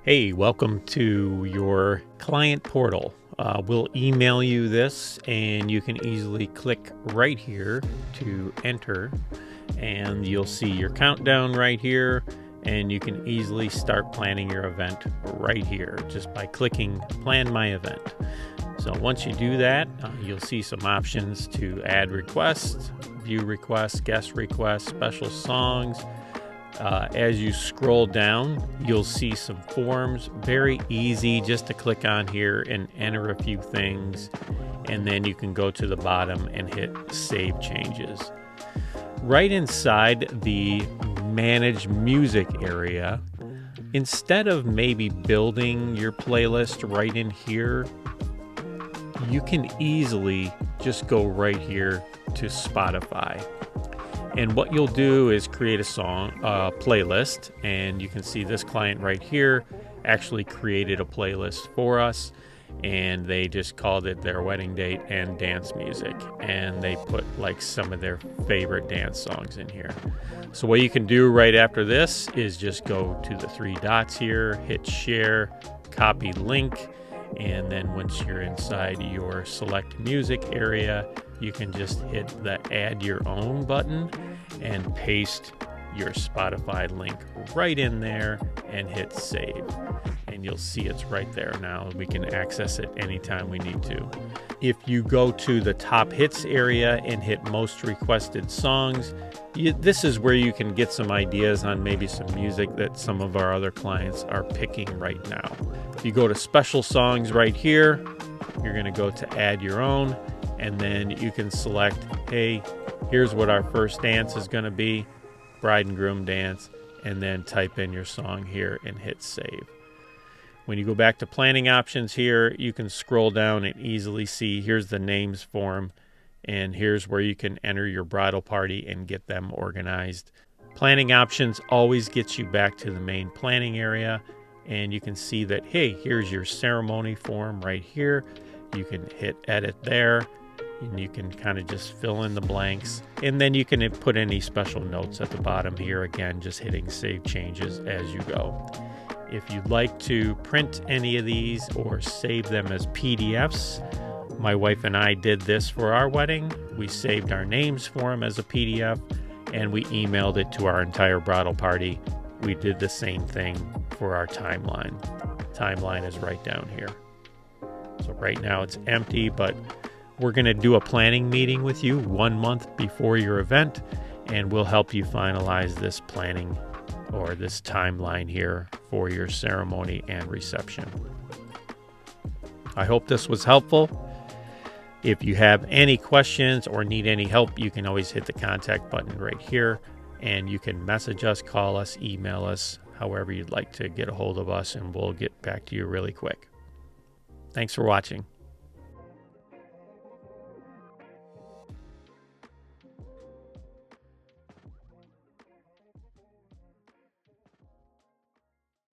Hey, welcome to your client portal. We'll email you this and you can easily click right here to enter and you'll see your countdown right here and you can easily start planning your event right here just by clicking plan my event. So once you do that, you'll see some options to add requests, view requests, guest requests, special songs. As you scroll down, you'll see some forms. Very easy just to click on here and enter a few things. And then you can go to the bottom and hit Save Changes. Right inside the Manage Music area, instead of maybe building your playlist right in here, you can easily just go right here to Spotify. And what you'll do is create a playlist, and you can see this client right here actually created a playlist for us, and they just called it their wedding date and dance music, and they put like some of their favorite dance songs in here. So what you can do right after this is just go to the three dots here, hit share, copy link, and then once you're inside your select music area, you can just hit the add your own button and paste your Spotify link right in there and hit save. And you'll see it's right there now. We can access it anytime we need to. If you go to the top hits area and hit most requested songs, this is where you can get some ideas on maybe some music that some of our other clients are picking right now. If you go to special songs right here, you're going to go to add your own, and then you can select, hey, here's what our first dance is going to be, bride and groom dance, and then type in your song here and hit save. When you go back to planning options here, you can scroll down and easily see here's the names form, and here's where you can enter your bridal party and get them organized. Planning options always gets you back to the main planning area, and you can see that, hey, here's your ceremony form right here. You can hit edit there, and you can kind of just fill in the blanks, and then you can put any special notes at the bottom here, again just hitting save changes as you go. If you'd like to print any of these or save them as PDFs, my wife and I did this for our wedding. We saved our names for them as a PDF and we emailed it to our entire bridal party. We did the same thing for our timeline. Timeline is right down here. So right now it's empty, but we're going to do a planning meeting with you 1 month before your event, and we'll help you finalize this planning or this timeline here for your ceremony and reception. I hope this was helpful. If you have any questions or need any help, you can always hit the contact button right here, and you can message us, call us, email us, however you'd like to get a hold of us, and we'll get back to you really quick. Thanks for watching.